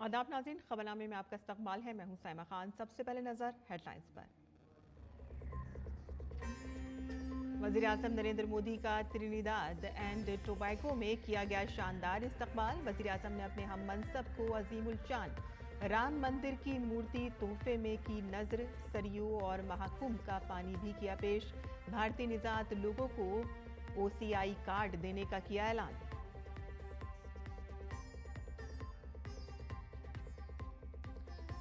आदाब नाज़रीन, खबरनामे में आपका इस्तकबाल है। मैं हूं साइमा खान। सबसे पहले नजर हेडलाइंस पर। वज़ीर आज़म नरेंद्र मोदी का त्रिनिदाद एंड टोबैगो में किया गया शानदार इस्तकबाल। वज़ीर आज़म ने अपने हम मनसब को अजीमुल शान राम मंदिर की मूर्ति तोहफे में की नजर। सरयू और महाकुंभ का पानी भी किया पेश। भारतीय निजात लोगों को OCI कार्ड देने का किया ऐलान।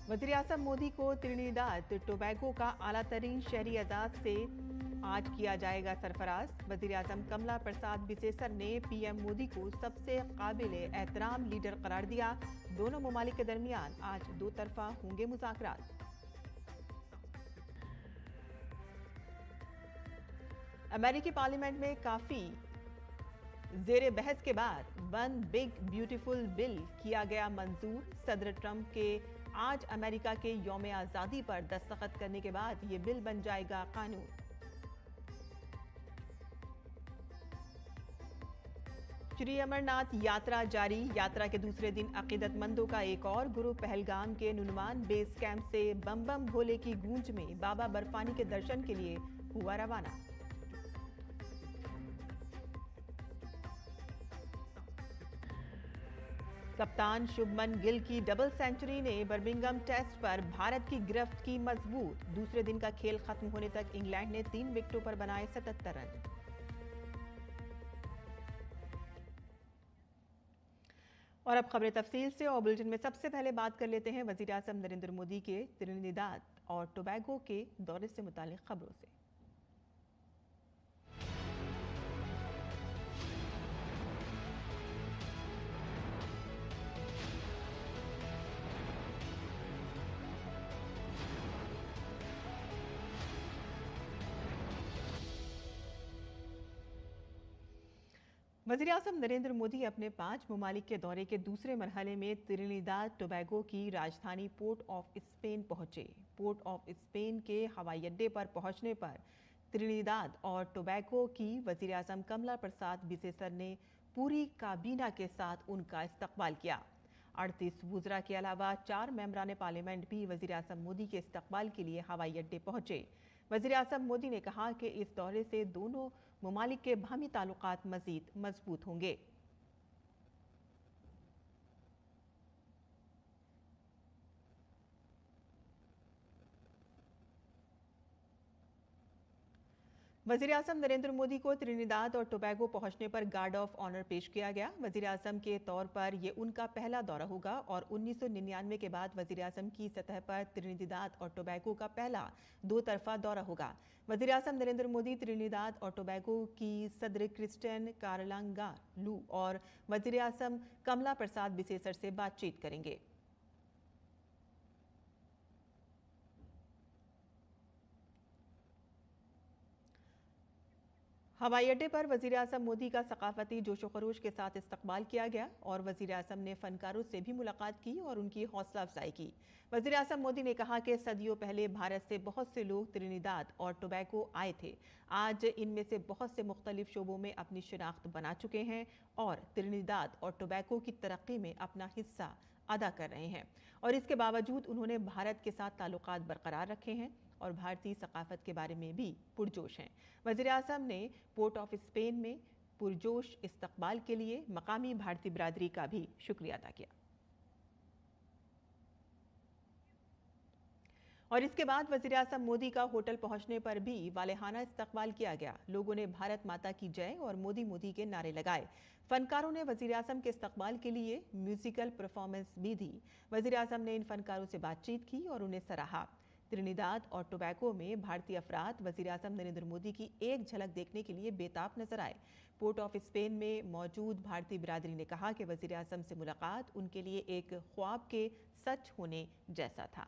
वज़ीर आज़म मोदी को त्रिनिदाद टोबैगो का आला तरीन शहरी एजाज से आज किया जाएगा सरफराज। वज़ीर आज़म कमला प्रसाद बिसेसर ने PM मोदी को सबसे काबिल एहतराम लीडर करार दिया। दोनों ममालिक के दरमियान आज दो तरफा होंगे मुज़ाकरात। अमेरिकी पार्लियामेंट में काफी जेर बहस के बाद वन बिग ब्यूटीफुल बिल किया गया मंजूर। सदर ट्रंप के आज अमेरिका के यौम आज़ादी पर दस्तखत करने के बाद ये बिल बन जाएगा कानून। श्री अमरनाथ यात्रा जारी। यात्रा के दूसरे दिन अकीदतमंदों का एक और ग्रुप पहलगाम के नुनमान बेस कैंप से बम बम भोले की गूंज में बाबा बर्फानी के दर्शन के लिए हुआ रवाना। कप्तान शुभमन गिल की डबल सेंचुरी ने बर्मिंघम टेस्ट पर भारत की गिरफ्त की मजबूत। दूसरे दिन का खेल खत्म होने तक इंग्लैंड ने 3 विकेटों पर बनाए 77 रन। और अब खबरें तफसील से और बुलेटिन में सबसे पहले बात कर लेते हैं वज़ीर आज़म नरेंद्र मोदी के त्रिनिदाद और टोबैगो के दौरे से मुतालिक खबरों से। वज़ीर आज़म नरेंद्र मोदी अपने 5 ममालिक के दौरे के दूसरे मरहले में त्रिनिदाद टोबैगो की राजधानी पोर्ट ऑफ स्पेन पहुंचे। पोर्ट ऑफ स्पेन के हवाई अड्डे पर पहुंचने पर त्रिनिदाद और टोबैगो की वज़ीर आज़म कमला प्रसाद बिसेसर ने पूरी काबीना के साथ उनका इस्तकबाल किया। 38 वुज़रा के अलावा 4 मेंबरान पार्लियामेंट भी वज़ीर आज़म मोदी के इस्तकबाल के लिए हवाई अड्डे पहुंचे। वज़ीर आज़म मोदी ने कहा कि इस दौरे से दोनों ममालिक के बाहमी ताल्लुकात मज़ीद मजबूत होंगे। वज़ीर आज़म नरेंद्र मोदी को त्रिनिदाद और टोबैगो पहुंचने पर गार्ड ऑफ ऑनर पेश किया गया। वज़ीर आज़म के तौर पर यह उनका पहला दौरा होगा और 1999 के बाद वज़ीर आज़म की सतह पर त्रिनिदाद और टोबैगो का पहला 2 तरफा दौरा होगा। वज़ीर आज़म नरेंद्र मोदी त्रिनिदाद और टोबैगो की सदर क्रिस्टियन कार्लांगा लू और वज़ीर आज़म कमला प्रसाद बिसेसर से बातचीत करेंगे। हवाई अड्डे पर वज़ीर आज़म मोदी का सकाफती जोशो खरोश के साथ इस्तकबाल किया गया और वज़ीर आज़म ने फनकारों से भी मुलाकात की और उनकी हौसला अफजाई की। वज़ीर आज़म मोदी ने कहा कि सदियों पहले भारत से बहुत से लोग त्रिनिदाद और टोबैगो आए थे। आज इनमें से बहुत से मुख्तलिफ शोबों में अपनी शिनाख्त बना चुके हैं और त्रिनिदाद और टोबैगो की तरक्की में अपना हिस्सा अदा कर रहे हैं और इसके बावजूद उन्होंने भारत के साथ ताल्लुकात बरकरार रखे हैं और भारतीय सकाफत के बारे में भी पुरजोश हैं। वज़ीर आज़म ने पोर्ट ऑफ स्पेन में पुरजोश इस्तकबाल के लिए मकामी भारतीय बिरादरी का भी शुक्रिया अदा किया। और इसके बाद वज़ीर आज़म मोदी का होटल पहुंचने पर भी वालेहाना इस्तकबाल किया गया। लोगों ने भारत माता की जय और मोदी मोदी के नारे लगाए। फनकारों ने वज़ीर आज़म के इस्तकबाल के लिए म्यूजिकल परफॉर्मेंस भी दी। वज़ीर आज़म ने इन फनकारों से बातचीत की और उन्हें सराहा। त्रिनिदाद और टोबैगो में भारतीय अफराद वज़ीर आज़म नरेंद्र मोदी की एक झलक देखने के लिए बेताब नजर आए। पोर्ट ऑफ स्पेन में मौजूद भारतीय बिरादरी ने कहा कि वज़ीर आज़म से मुलाकात उनके लिए एक ख्वाब के सच होने जैसा था।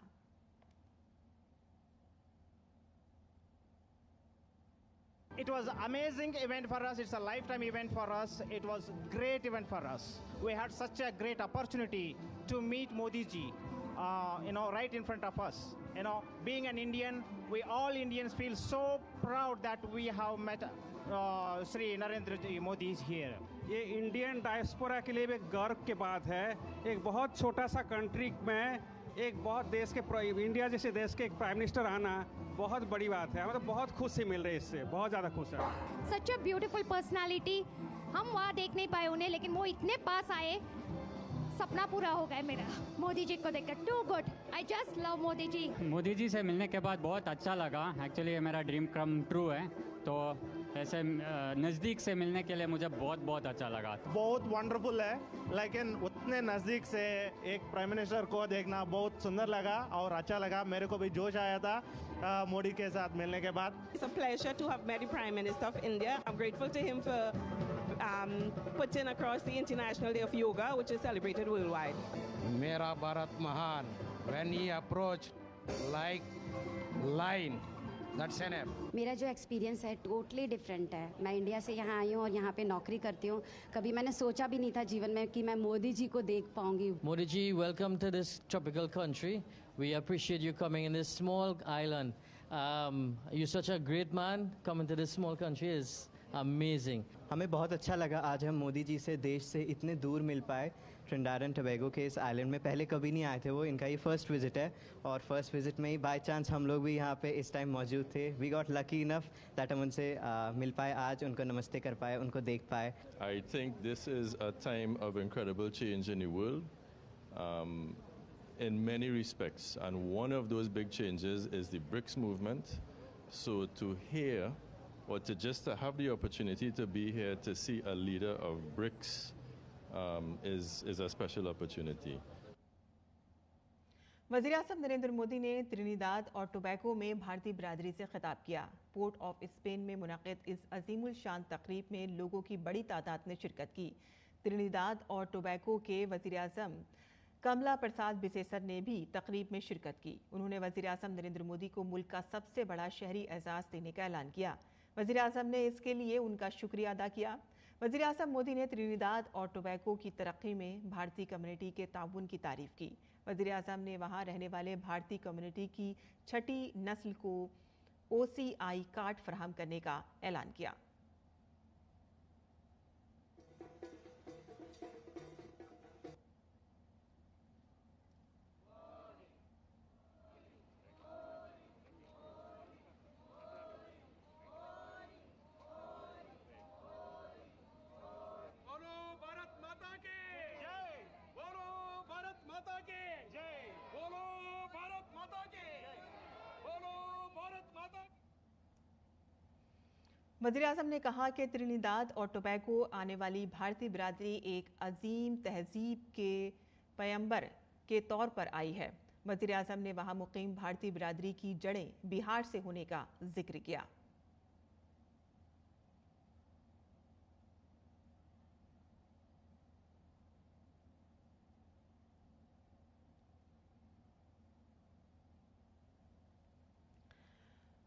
It was an amazing event for us. It's a lifetime event for us. It was a great event for us. We had such a great opportunity to meet Modi ji, right in front of us. Being an Indian, we all Indians feel so proud that we have met Sri Narendra Modi is here. ये Indian diaspora के लिए भी एक गर्व की बात है। एक बहुत छोटा सा कंट्री में एक बहुत देश के इंडिया जैसे देश के एक प्राइम मिनिस्टर आना बहुत बड़ी बात है। मतलब बहुत खुशी मिल रही है इससे, बहुत ज़्यादा खुश है। सच अ ब्यूटीफुल पर्सनालिटी। हम वहाँ देख नहीं पाए उन्हें, लेकिन वो इतने पास आए, सपना पूरा हो गया मेरा मोदी जी को देखकर। Too good, I just love Modi ji. Modi ji से मिलने के बाद बहुत अच्छा लगा। एक्चुअली ये मेरा ड्रीम कम ट्रू है, तो ऐसे नज़दीक से मिलने के लिए मुझे बहुत बहुत अच्छा लगा। बहुत वंडरफुल है, लेकिन उतने नज़दीक से एक प्राइम मिनिस्टर को देखना बहुत सुंदर लगा और अच्छा लगा। मेरे को भी जोश आया था मोदी के साथ मिलने के बाद। It's a pleasure to have met the Prime Minister of India. I'm grateful to him for putting across the International Day of Yoga, which is celebrated worldwide. मेरा भारत महान, when he approached like lion, that's enough. मेरा जो experience है totally different है। मैं India से यहाँ आई हूँ और यहाँ पे नौकरी करती हूँ। कभी मैंने सोचा भी नहीं था जीवन में कि मैं मोदी जी को देख पाऊंगी। Modi ji, welcome to this tropical country. We appreciate you coming in this small island. You're such a great man. Coming to this small country is amazing. हमें बहुत अच्छा लगा आज हम मोदी जी से देश से इतने दूर मिल पाए। ट्रिनिडाद एंड टोबैगो के इस आइलैंड में पहले कभी नहीं आए थे वो, इनका ये फर्स्ट विजिट है और फर्स्ट विजिट में ही बाय चांस हम लोग भी यहाँ पे इस टाइम मौजूद थे। We got lucky enough that हम उनसे मिल पाए आज, उनको नमस्ते कर पाए, उनको देख पाए। I think this is a time of incredible change in the world in many respects, and one of those big changes is the BRICS movement. So to hear or to just to have the opportunity to be here to see a leader of BRICS is a special opportunity. वज़ीर-ए-आज़म नरेंद्र मोदी ने Trinidad और Tobago में भारतीय बिरादरी से खिताब किया। Port of Spain में मुनक़िद इस अज़ीमुल शान तक़रीब में लोगों की बड़ी तादाद ने शिरकत की। त्रिनिदाद और टोबैगो के वज़ीर-ए-आज़म कमला प्रसाद बिसेसर ने भी तक़रीब में शिरकत की। उन्होंने वज़ीर-ए-आज़म नरेंद्र मोदी को मुल्क का सबसे बड़ा शहरी एजाज़ देने का ऐलान किया। वज़ीर-ए-आज़म ने इसके लिए उनका शुक्रिया अदा किया। वज़ीर-ए-आज़म मोदी ने त्रिनिदाद और टोबैगो की तरक्की में भारतीय कम्युनिटी के ताउन की तारीफ़ की। वज़ीर-ए-आज़म ने वहाँ रहने वाले भारतीय कम्युनिटी की छठी नस्ल को OCI कार्ड फराहम करने का ऐलान किया। वज़ीर-ए-आज़म ने कहा कि त्रिनिदाद और टोबैगो आने वाली भारतीय बिरादरी एक अजीम तहजीब के पैगंबर के तौर पर आई है। वज़ीर-ए-आज़म ने वहाँ मुकीम भारतीय बिरादरी की जड़ें बिहार से होने का जिक्र किया।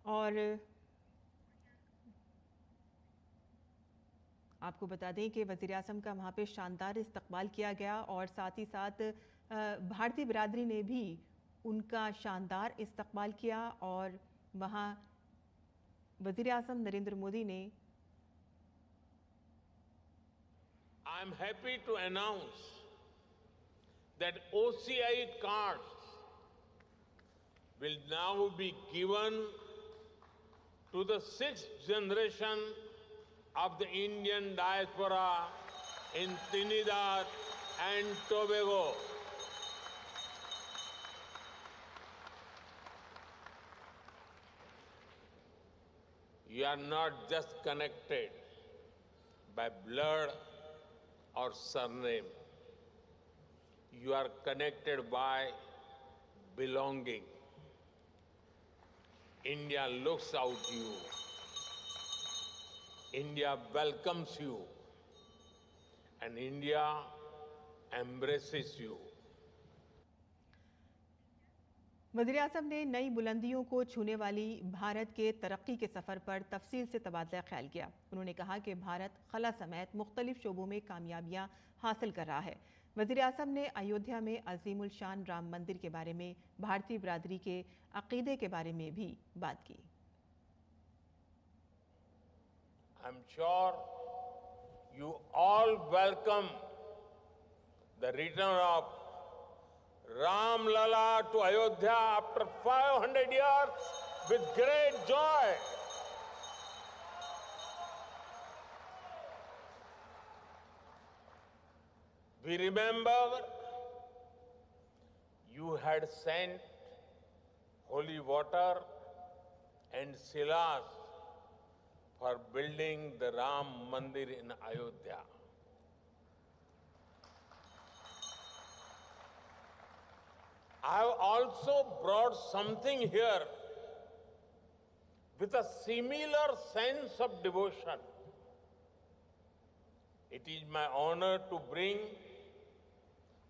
और आपको बता दें कि वज़ीर-ए-आज़म का वहाँ पे शानदार इस्तकबाल किया गया और साथ ही साथ भारतीय बिरादरी ने भी उनका शानदार इस्तकबाल किया और वहाँ वज़ीर-ए-आज़म नरेंद्र मोदी ने I am happy to announce that OCI cards will now be given to the 6th generation of the Indian diaspora in Trinidad and Tobago. You are not just connected by blood or surname. You are connected by belonging. India looks out you. India welcomes you, and India embraces you. वज़ीर-ए-आज़म ने नई बुलंदियों को छूने वाली भारत के तरक्की के सफ़र पर तफसील से तबादला ख्याल किया। उन्होंने कहा कि भारत खला समेत मुख्तलिफ शोबों में कामयाबियां हासिल कर रहा है। वज़ीर-ए-आज़म ने अयोध्या में अज़ीमुल शान राम मंदिर के बारे में भारतीय बिरादरी के अक़ीदे के बारे में भी बात की। I'm sure you all welcome the return of Ram Lala to Ayodhya after 500 years with great joy. We remember you had sent holy water and silas for building the Ram Mandir in Ayodhya. I have also brought something here with a similar sense of devotion. It is my honor to bring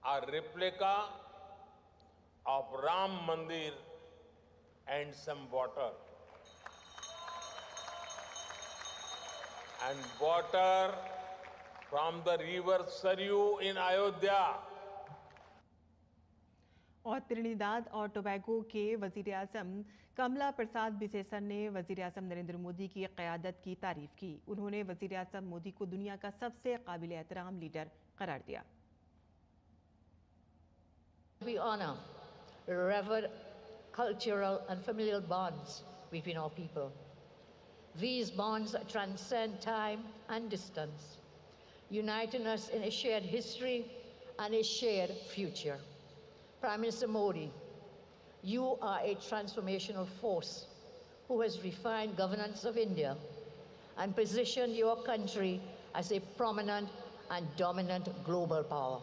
a replica of Ram Mandir and some water. And water from the river Saryu in Ayodhya. और Trinidad और Tobago के वजीर आज़म कमला प्रसाद बिसेसन ने वजीर आज़म नरेंद्र मोदी की क़यादत की तारीफ की। उन्होंने वजीर आज़म मोदी को दुनिया का सबसे काबिल एहतराम लीडर करार दिया। We honor revered cultural and familial bonds between our people. These bonds transcend time and distance, uniting us in a shared history and a shared future. Prime Minister Modi, you are a transformational force who has refined governance of India and positioned your country as a prominent and dominant global power.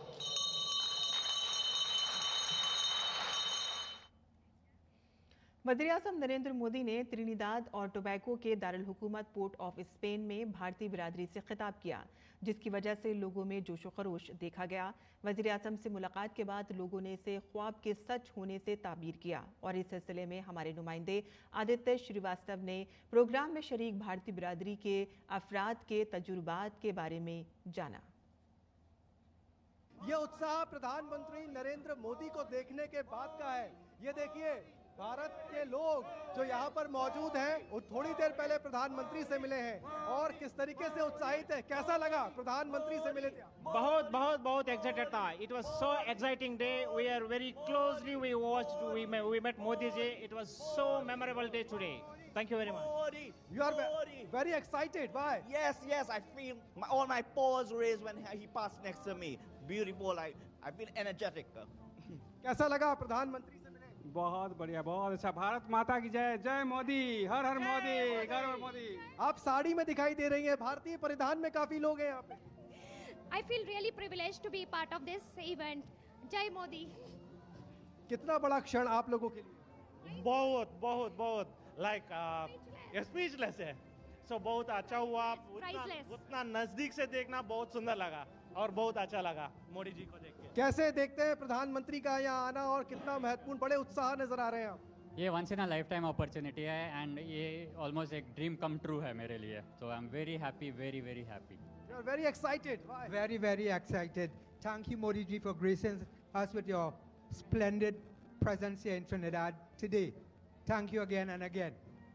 वज़ीर आज़म नरेंद्र मोदी ने Trinidad और Tobago के दारुल हुकूमत port of Spain में भारतीय बिरादरी से खिताब किया, जिसकी वजह से लोगों में जोशो खरोश देखा गया। वज़ीर आज़म से मुलाकात के बाद लोगों ने इसे ख्वाब के सच होने से ताबीर किया और इस सिलसिले में हमारे नुमाइंदे आदित्य श्रीवास्तव ने प्रोग्राम में शरीक भारतीय बिरादरी के अफराद के तजुर्बात के बारे में जाना। ये उत्साह प्रधानमंत्री नरेंद्र मोदी को देखने के बाद का है। ये देखिए, भारत के लोग जो यहाँ पर मौजूद हैं वो थोड़ी देर पहले प्रधानमंत्री से मिले हैं और किस तरीके से उत्साहित है। कैसा लगा प्रधानमंत्री से मिले? बहुत बहुत बहुत एक्साइटेड था। It was so exciting day. We are very closely we watched. We met Modi ji. It was so memorable day today. Thank you very much. Modi, you are very excited. Why? Yes. I feel all my pores raised when he passed next to me. Beautiful. I feel energetic. कैसा लगा प्रधानमंत्री से मिले? बहुत बढ़िया, बहुत अच्छा। भारत माता की जय। जय मोदी, हर हर मोदी, घर हर मोदी। आप साड़ी में दिखाई दे रही हैं, भारतीय परिधान में काफी लोग हैं यहाँ पे। I feel really privileged to be part of this event. जय मोदी। कितना बड़ा क्षण आप लोगों के लिए? बहुत लाइक स्पीचलेस है। सो बहुत अच्छा हुआ। उतना नजदीक से देखना बहुत सुंदर लगा और बहुत अच्छा लगा मोदी जी को देख के। कैसे देखते हैं प्रधानमंत्री का यहाँ आना और कितना महत्वपूर्ण, बड़े उत्साह नजर आ रहे हैं आप? ये once in a lifetime opportunity है एंड ये ऑलमोस्ट एक ड्रीम कम ट्रू है मेरे लिए। तो I am very happy, very happy. You are very excited. Why? Very excited. Thank you, Modi ji, for gracing us with your splendid presence here in Trinidad today. Thank you again and again.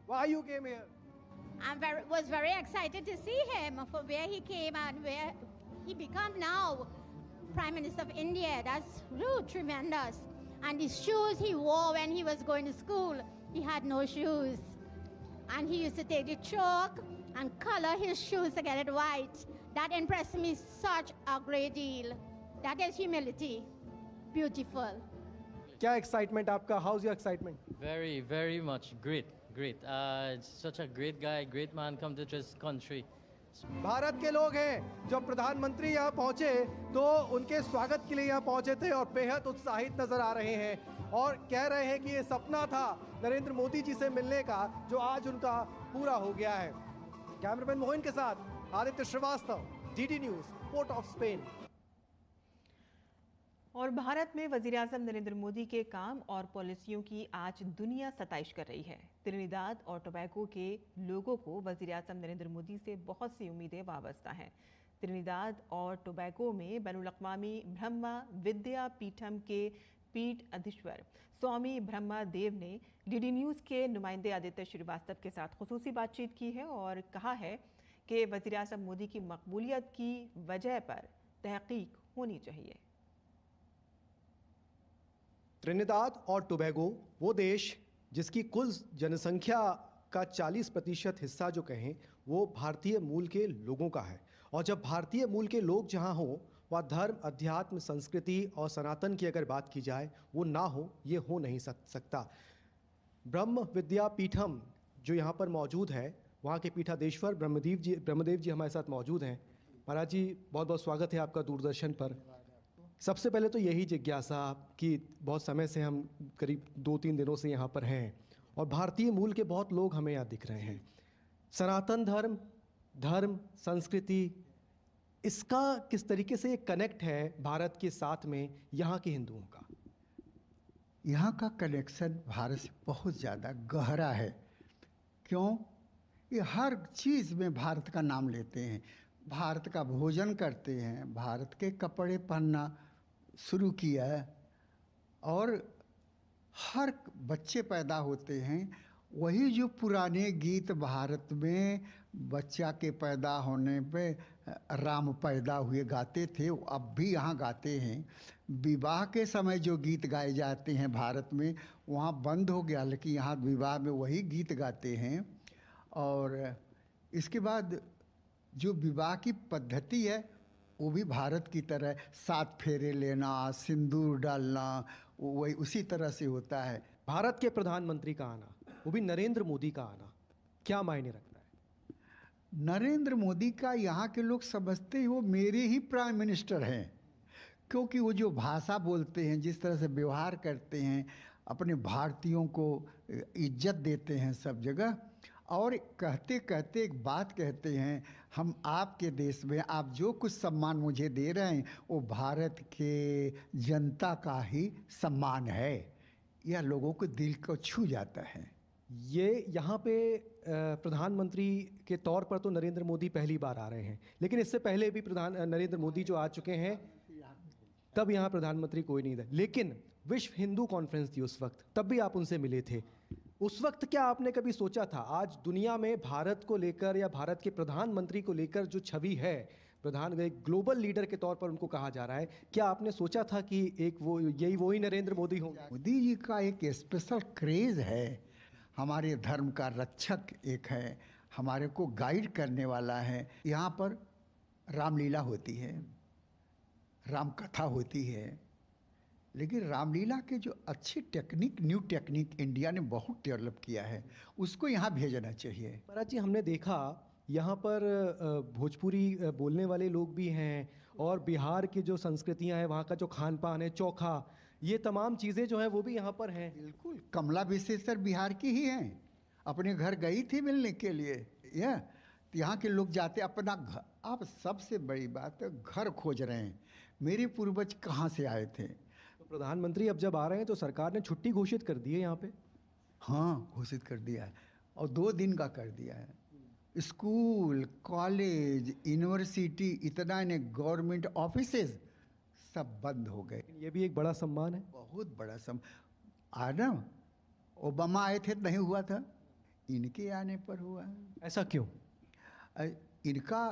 Why you came here? Was very excited to see him for where he came and where he become now Prime Minister of India. That's really tremendous. And the shoes he wore when he was going to school, he had no shoes. And he used to take the chalk and color his shoes to get it white. That impressed me such a great deal. That is humility. Beautiful. क्या excitement आपका? How's your excitement? Very much great. Such a great guy, great man come to this country. Bharat के लोग हैं जो प्रधानमंत्री यहाँ पहुँचे तो उनके स्वागत के लिए यहाँ पहुँचे थे और बेहद उत्साहित नजर आ रहे हैं और कह रहे हैं कि ये सपना था नरेंद्र मोदी जी से मिलने का जो आज उनका पूरा हो गया है। कैमरामैन मोहन के साथ Aditya Srivastava, DD news, Port of Spain. और भारत में वज़ीर आज़म नरेंद्र मोदी के काम और पॉलिसियों की आज दुनिया सताइश कर रही है। त्रिनिदाद और टोबैगो के लोगों को वज़ीर आज़म नरेंद्र मोदी से बहुत सी उम्मीदें वाबस्ता हैं। त्रिनिदाद और टोबैगो में बैनुल-अक़वामी ब्रह्मा विद्या पीठम के पीठ अधीश्वर स्वामी ब्रह्मा देव ने डीडी न्यूज़ के नुमाइंदे आदित्य श्रीवास्तव के साथ खुसूसी बातचीत की है और कहा है कि वज़ीर-ए-आज़म मोदी की मकबूलियत की वजह पर तहकीक होनी चाहिए। त्रिनिदाद और टोबैगो वो देश जिसकी कुल जनसंख्या का 40% हिस्सा जो कहें वो भारतीय मूल के लोगों का है, और जब भारतीय मूल के लोग जहां हों वह धर्म, अध्यात्म, संस्कृति और सनातन की अगर बात की जाए वो ना हो, ये हो नहीं सकता। ब्रह्म विद्यापीठम जो यहाँ पर मौजूद है, वहाँ के पीठाधीश्वर ब्रह्मदेव जी हमारे साथ मौजूद हैं। महाराज जी, बहुत बहुत स्वागत है आपका दूरदर्शन पर। सबसे पहले तो यही जिज्ञासा कि बहुत समय से हम करीब 2-3 दिनों से यहाँ पर हैं और भारतीय मूल के बहुत लोग हमें यहाँ दिख रहे हैं। सनातन धर्म, संस्कृति, इसका किस तरीके से ये कनेक्ट है भारत के साथ में यहाँ के हिंदुओं का? यहाँ का कनेक्शन भारत से बहुत ज़्यादा गहरा है। क्यों? ये हर चीज़ में भारत का नाम लेते हैं, भारत का भोजन करते हैं, भारत के कपड़े पहनना शुरू किया है, और हर बच्चे पैदा होते हैं वही जो पुराने गीत भारत में बच्चा के पैदा होने पे राम पैदा हुए गाते थे, वो अब भी यहाँ गाते हैं। विवाह के समय जो गीत गाए जाते हैं भारत में, वहाँ बंद हो गया, लेकिन यहाँ विवाह में वही गीत गाते हैं। और इसके बाद जो विवाह की पद्धति है वो भी भारत की तरह 7 फेरे लेना, सिंदूर डालना, वही उसी तरह से होता है। भारत के प्रधानमंत्री का आना, वो भी नरेंद्र मोदी का आना, क्या मायने रखता है? नरेंद्र मोदी का यहाँ के लोग समझते हैं वो मेरे ही प्राइम मिनिस्टर हैं, क्योंकि वो जो भाषा बोलते हैं, जिस तरह से व्यवहार करते हैं, अपने भारतीयों को इज्जत देते हैं सब जगह। और कहते कहते एक बात कहते हैं, हम आपके देश में आप जो कुछ सम्मान मुझे दे रहे हैं वो भारत के जनता का ही सम्मान है। यह लोगों को दिल को छू जाता है। ये यहाँ पे प्रधानमंत्री के तौर पर तो नरेंद्र मोदी पहली बार आ रहे हैं, लेकिन इससे पहले भी नरेंद्र मोदी जो आ चुके हैं, तब यहाँ प्रधानमंत्री कोई नहीं था। लेकिन विश्व हिंदू कॉन्फ्रेंस थी उस वक्त, तब भी आप उनसे मिले थे। उस वक्त क्या आपने कभी सोचा था, आज दुनिया में भारत को लेकर या भारत के प्रधानमंत्री को लेकर जो छवि है, एक ग्लोबल लीडर के तौर पर उनको कहा जा रहा है, क्या आपने सोचा था कि एक वही नरेंद्र मोदी होंगे? मोदी जी का एक स्पेशल क्रेज है, हमारे धर्म का रक्षक एक है, हमारे को गाइड करने वाला है। यहाँ पर रामलीला होती है, राम कथा होती है, लेकिन रामलीला के जो अच्छी टेक्निक, न्यू टेक्निक इंडिया ने बहुत डेवलप किया है, उसको यहाँ भेजना चाहिए। महाराज जी, हमने देखा यहाँ पर भोजपुरी बोलने वाले लोग भी हैं, और बिहार की जो संस्कृतियाँ हैं, वहाँ का जो खान पान है, चोखा, ये तमाम चीज़ें जो हैं वो भी यहाँ पर हैं। बिल्कुल, कमला विश्वेश्वर बिहार की ही हैं, अपने घर गई थी मिलने के लिए। यहाँ के लोग जाते अपना घर। अब सबसे बड़ी बात है, घर खोज रहे हैं, मेरे पूर्वज कहाँ से आए थे। तो प्रधानमंत्री अब जब आ रहे हैं तो सरकार ने छुट्टी घोषित कर दी है यहाँ पे। हाँ, घोषित कर दिया है, और 2 दिन का कर दिया है। स्कूल, कॉलेज, यूनिवर्सिटी, इतना ने गवर्नमेंट ऑफिसेज सब बंद हो गए। ये भी एक बड़ा सम्मान है, बहुत बड़ा सम्मान। ओबामा आए थे, नहीं हुआ था, इनके आने पर हुआ है। ऐसा क्यों? इनका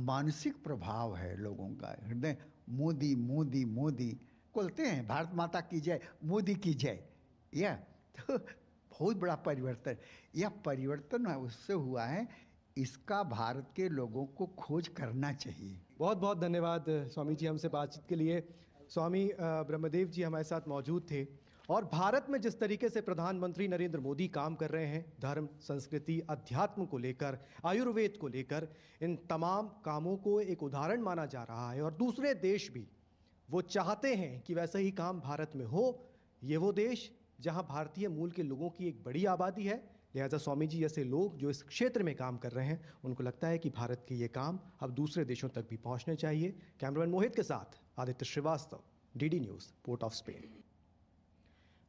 मानसिक प्रभाव है लोगों का, हृदय मोदी मोदी मोदी बोलते हैं, भारत माता की जय, मोदी की जय। यह तो बहुत बड़ा परिवर्तन, यह परिवर्तन उससे हुआ है, इसका भारत के लोगों को खोज करना चाहिए। बहुत बहुत धन्यवाद स्वामी जी हमसे बातचीत के लिए। स्वामी ब्रह्मदेव जी हमारे साथ मौजूद थे, और भारत में जिस तरीके से प्रधानमंत्री नरेंद्र मोदी काम कर रहे हैं, धर्म, संस्कृति, अध्यात्म को लेकर, आयुर्वेद को लेकर, इन तमाम कामों को एक उदाहरण माना जा रहा है, और दूसरे देश भी वो चाहते हैं कि वैसा ही काम भारत में हो। ये वो देश जहां भारतीय मूल के लोगों की एक बड़ी आबादी है, लिहाजा स्वामी जी जैसे लोग जो इस क्षेत्र में काम कर रहे हैं, उनको लगता है कि भारत के ये काम अब दूसरे देशों तक भी पहुंचने चाहिए। कैमरामैन मोहित के साथ Aditya Srivastava, DD news, Port of Spain.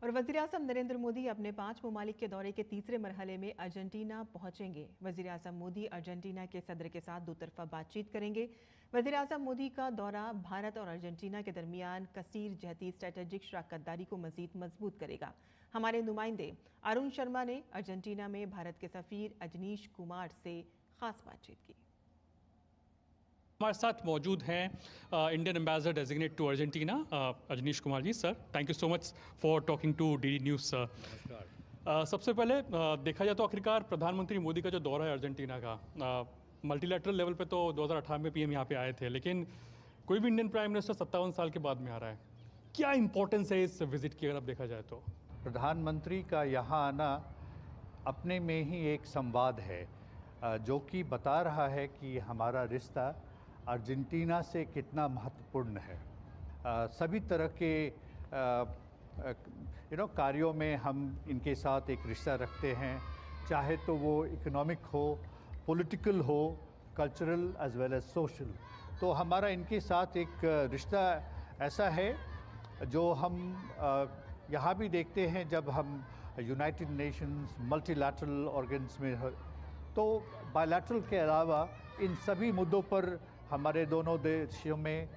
और वज़ीर-ए-आज़म नरेंद्र मोदी अपने 5 ममालिक के दौरे के तीसरे मरहले में अर्जेंटीना पहुंचेंगे। वज़ीर-ए-आज़म मोदी अर्जेंटीना के सदर के साथ दोतरफा बातचीत करेंगे। वज़ीर-ए-आज़म मोदी का दौरा भारत और अर्जेंटीना के दरमियान कसीर जहती स्ट्रेटेजिक शराकतदारी को मज़ीद मजबूत करेगा। हमारे नुमाइंदे अरुण शर्मा ने अर्जेंटीना में भारत के सफ़ीर अजनीश कुमार से खास बातचीत की। हमारे साथ मौजूद हैं Indian ambassador designate to Argentina Ajneesh Kumar ji. Sir, thank you so much for talking to DD news sir. सबसे पहले देखा जाए तो आखिरकार प्रधानमंत्री मोदी का जो दौरा है अर्जेंटीना का, मल्टीलैटरल लेवल पे तो 2018 में पीएम यहाँ पे आए थे, लेकिन कोई भी इंडियन प्राइम मिनिस्टर 57 साल के बाद में आ रहा है। क्या इंपॉर्टेंस है इस विजिट की अगर आप देखा जाए तो? प्रधानमंत्री का यहाँ आना अपने में ही एक संवाद है जो कि बता रहा है कि हमारा रिश्ता अर्जेंटीना से कितना महत्वपूर्ण है। सभी तरह के कार्यों में हम इनके साथ एक रिश्ता रखते हैं, चाहे तो वो इकोनॉमिक हो, पॉलिटिकल हो, cultural as well as social. तो हमारा इनके साथ एक रिश्ता ऐसा है जो हम यहाँ भी देखते हैं जब हम यूनाइटेड नेशंस मल्टीलैटरल ऑर्गन्स में, तो बायलैटरल के अलावा इन सभी मुद्दों पर हमारे दोनों देशों में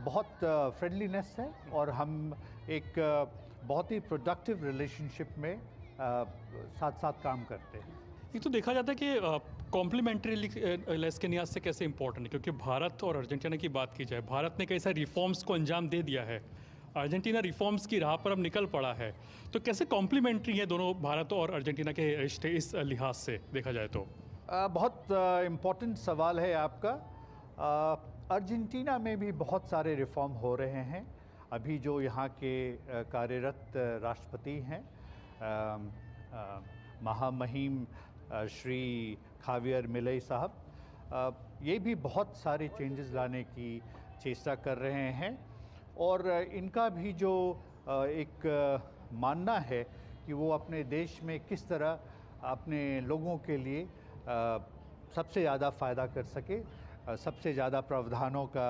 बहुत फ्रेंडलीनेस है और हम एक बहुत ही प्रोडक्टिव रिलेशनशिप में साथ साथ काम करते हैं। ये तो देखा जाता है कि कॉम्प्लीमेंट्री लेस के लिहाज से कैसे इंपॉर्टेंट है, क्योंकि भारत और अर्जेंटीना की बात की जाए, भारत ने कई सारे रिफॉर्म्स को अंजाम दे दिया है, अर्जेंटीना रिफॉर्म्स की राह पर अब निकल पड़ा है, तो कैसे कॉम्प्लीमेंट्री है दोनों भारत और अर्जेंटीना के रिश्ते इस लिहाज से देखा जाए तो? बहुत इम्पोर्टेंट सवाल है आपका। अर्जेंटीना में भी बहुत सारे रिफॉर्म हो रहे हैं। अभी जो यहाँ के कार्यरत राष्ट्रपति हैं महामहिम श्री खावियर मिलेई साहब, ये भी बहुत सारे चेंजेस लाने की चेष्टा कर रहे हैं और इनका भी जो एक मानना है कि वो अपने देश में किस तरह अपने लोगों के लिए सबसे ज़्यादा फ़ायदा कर सके, सबसे ज़्यादा प्रावधानों का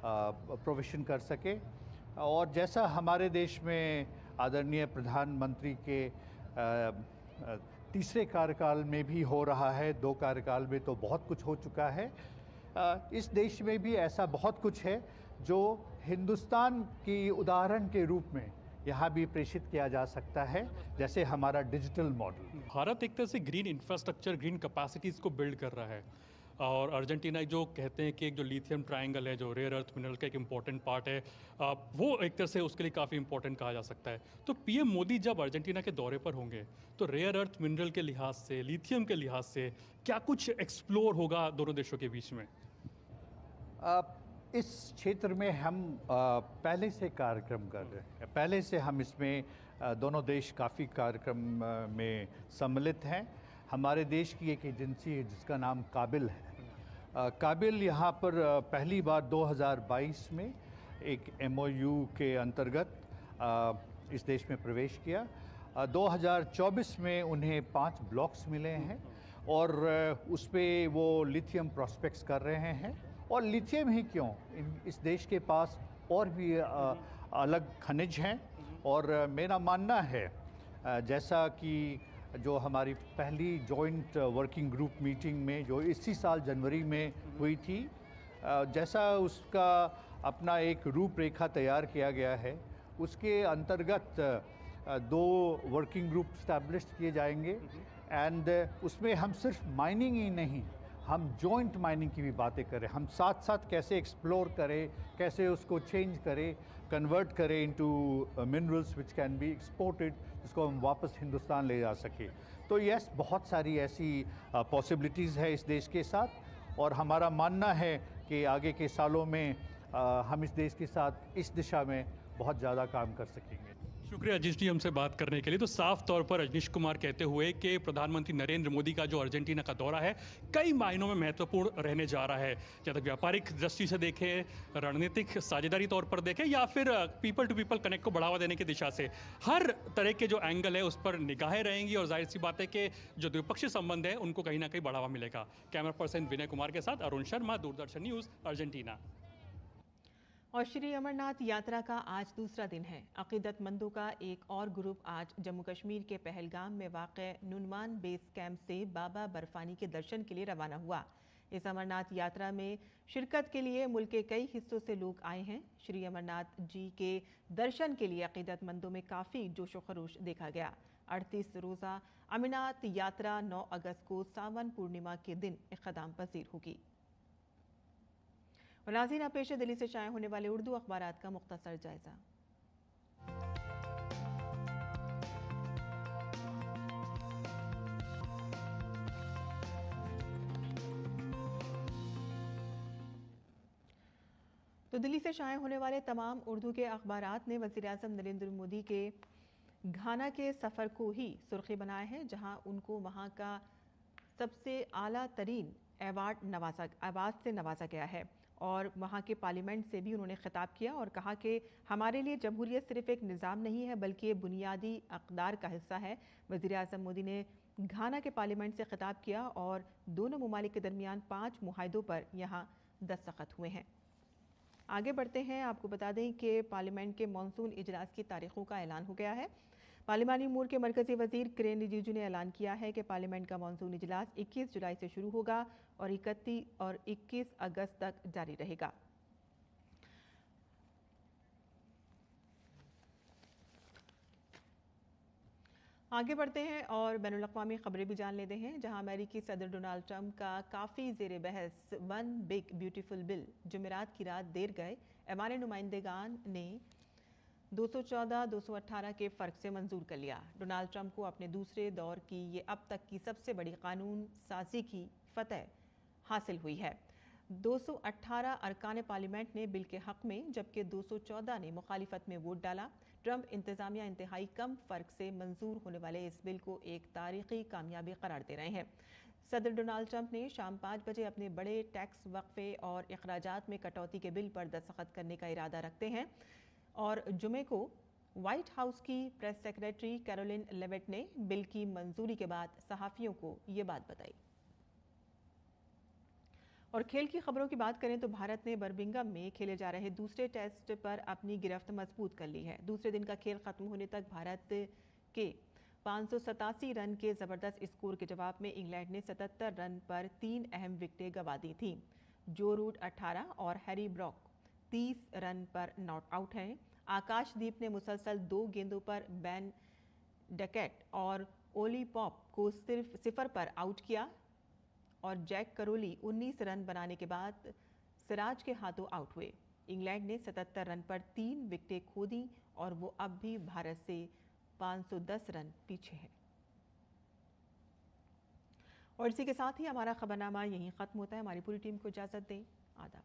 प्रोविज़न कर सके। और जैसा हमारे देश में आदरणीय प्रधानमंत्री के तीसरे कार्यकाल में भी हो रहा है, 2 कार्यकाल में तो बहुत कुछ हो चुका है, इस देश में भी ऐसा बहुत कुछ है जो हिंदुस्तान की उदाहरण के रूप में यहाँ भी प्रेषित किया जा सकता है, जैसे हमारा डिजिटल मॉडल। भारत एक तरह से ग्रीन इंफ्रास्ट्रक्चर, ग्रीन कैपेसिटीज़ को बिल्ड कर रहा है और अर्जेंटीना जो कहते हैं कि एक जो लिथियम ट्रायंगल है, जो रेयर अर्थ मिनरल का एक इम्पॉर्टेंट पार्ट है, वो एक तरह से उसके लिए काफ़ी इंपॉर्टेंट कहा जा सकता है। तो पीएम मोदी जब अर्जेंटीना के दौरे पर होंगे तो रेयर अर्थ मिनरल के लिहाज से, लिथियम के लिहाज से क्या कुछ एक्सप्लोर होगा दोनों देशों के बीच में? इस क्षेत्र में हम पहले से कार्यक्रम कर रहे हैं, पहले से हम इसमें दोनों देश काफ़ी कार्यक्रम में सम्मिलित हैं। हमारे देश की एक एजेंसी है जिसका नाम काबिल है। काबिल यहाँ पर पहली बार 2022 में एक MOU के अंतर्गत इस देश में प्रवेश किया। 2024 में उन्हें 5 ब्लॉक्स मिले हैं और उस पर वो लिथियम प्रोस्पेक्ट्स कर रहे हैं। और लिथियम ही क्यों, इस देश के पास और भी अलग खनिज हैं और मेरा मानना है जैसा कि जो हमारी पहली जॉइंट वर्किंग ग्रुप मीटिंग में जो इसी साल जनवरी में हुई थी, जैसा उसका अपना एक रूपरेखा तैयार किया गया है, उसके अंतर्गत 2 वर्किंग ग्रुप स्टैब्लिश किए जाएंगे एंड उसमें हम सिर्फ माइनिंग ही नहीं, हम जॉइंट माइनिंग की भी बातें करें, हम साथ साथ कैसे एक्सप्लोर करें, कैसे उसको चेंज करें, कन्वर्ट करें into minerals which can be exported, जिसको हम वापस हिंदुस्तान ले जा सके। तो यस, बहुत सारी ऐसी पॉसिबिलिटीज़ है इस देश के साथ और हमारा मानना है कि आगे के सालों में हम इस देश के साथ इस दिशा में बहुत ज़्यादा काम कर सकेंगे। शुक्रिया अजीश जी हमसे बात करने के लिए। तो साफ तौर पर अजनीश कुमार कहते हुए कि प्रधानमंत्री नरेंद्र मोदी का जो अर्जेंटीना का दौरा है कई मायनों में महत्वपूर्ण रहने जा रहा है, चाहे व्यापारिक दृष्टि से देखें, रणनीतिक साझेदारी तौर पर देखें या फिर पीपल टू पीपल कनेक्ट को बढ़ावा देने की दिशा से, हर तरह के जो एंगल है उस पर निगाहें रहेंगी और जाहिर सी बात है कि जो द्विपक्षीय संबंध है उनको कहीं ना कहीं बढ़ावा मिलेगा। कैमरा पर्सन विनय कुमार के साथ अरुण शर्मा, दूरदर्शन न्यूज़, अर्जेंटीना। और श्री अमरनाथ यात्रा का आज दूसरा दिन है। अकीदतमंदों का एक और ग्रुप आज जम्मू कश्मीर के पहलगाम में वाक़े नुनमान बेस कैंप से बाबा बर्फानी के दर्शन के लिए रवाना हुआ। इस अमरनाथ यात्रा में शिरकत के लिए मुल्क के कई हिस्सों से लोग आए हैं। श्री अमरनाथ जी के दर्शन के लिए अकीदतमंदों में काफ़ी जोशो खरोश देखा गया। 38 रोज़ा अमरनाथ यात्रा 9 अगस्त को सावन पूर्णिमा के दिन इख्तिताम पजीर होगी। और नाज़रीन, अब पेश है दिल्ली से शाया होने वाले उर्दू अखबारात का मुख्तसर जायजा। तो दिल्ली से शाया होने वाले तमाम उर्दू के अखबारात ने वज़ीर-ए-आज़म नरेंद्र मोदी के घाना के सफ़र को ही सुर्खी बनाया है, जहां उनको वहां का सबसे आला तरीन अवार्ड से नवाजा गया है और वहां के पार्लियामेंट से भी उन्होंने खिताब किया और कहा कि हमारे लिए जमहूरियत सिर्फ एक निज़ाम नहीं है बल्कि बुनियादी अक़दार का हिस्सा है। वज़ीर-ए-आज़म मोदी ने घाना के पार्लियामेंट से खिताब किया और दोनों ममालिक के दरमियान 5 मुआहिदों पर यहाँ दस्तखत हुए हैं। आगे बढ़ते हैं, आपको बता दें कि पार्लियामेंट के मॉनसून इजलास की तारीखों का ऐलान हो गया है। पार्लिमानी उमूर के मरकज़ी वज़ीर किरेन रिजिजू ने ऐलान किया है कि पार्लियामेंट का मॉनसून इजलास 21 जुलाई से शुरू होगा और 31 और 21 अगस्त तक जारी रहेगा। आगे बढ़ते हैं और बैनुल-अक़वामी खबरें भी जान लेते हैं, जहां अमेरिकी सदर डोनाल्ड ट्रंप का काफ़ी ज़ेर बहस वन बिग ब्यूटीफुल बिल जुमेरात की रात देर गए ऐवान नुमाइंदगान ने 214-218 के फ़र्क से मंजूर कर लिया। डोनाल्ड ट्रंप को अपने दूसरे दौर की ये अब तक की सबसे बड़ी कानून साजी की फतह हासिल हुई है। 218 अरकान पार्लियामेंट ने बिल के हक़ में जबकि 214 ने मुखालिफत में वोट डाला। ट्रंप इंतज़ामिया इंतहाई कम फ़र्क से मंजूर होने वाले इस बिल को एक तारीख़ी कामयाबी करार दे रहे हैं। सदर डोनाल्ड ट्रंप ने शाम 5 बजे अपने बड़े टैक्स वक्फे और अखराजात में कटौती के बिल पर दस्तखत करने का इरादा रखते हैं और जुमे को व्हाइट हाउस की प्रेस सेक्रेटरी कैरोलिन लेविट ने बिल की मंजूरी के बाद सहाफ़ियों को ये बात बताई। और खेल की खबरों की बात करें तो भारत ने बर्मिंघम में खेले जा रहे दूसरे टेस्ट पर अपनी गिरफ्त मजबूत कर ली है। दूसरे दिन का खेल खत्म होने तक भारत के 587 रन के ज़बरदस्त स्कोर के जवाब में इंग्लैंड ने 77 रन पर 3 अहम विकेटें गंवा दी थीं। जो रूट 18 और हैरी ब्रॉक 30 रन पर नॉट आउट हैं। आकाशदीप ने मुसलसल 2 गेंदों पर बैन डकैट और ओली पॉप को सिर्फ 0 पर आउट किया और जैक करोली 19 रन बनाने के बाद सिराज के हाथों आउट हुए। इंग्लैंड ने 77 रन पर 3 विकेटें खो दी और वो अब भी भारत से 510 रन पीछे है। और इसी के साथ ही हमारा खबरनामा यहीं ख़त्म होता है। हमारी पूरी टीम को इजाज़त दें। आदाब।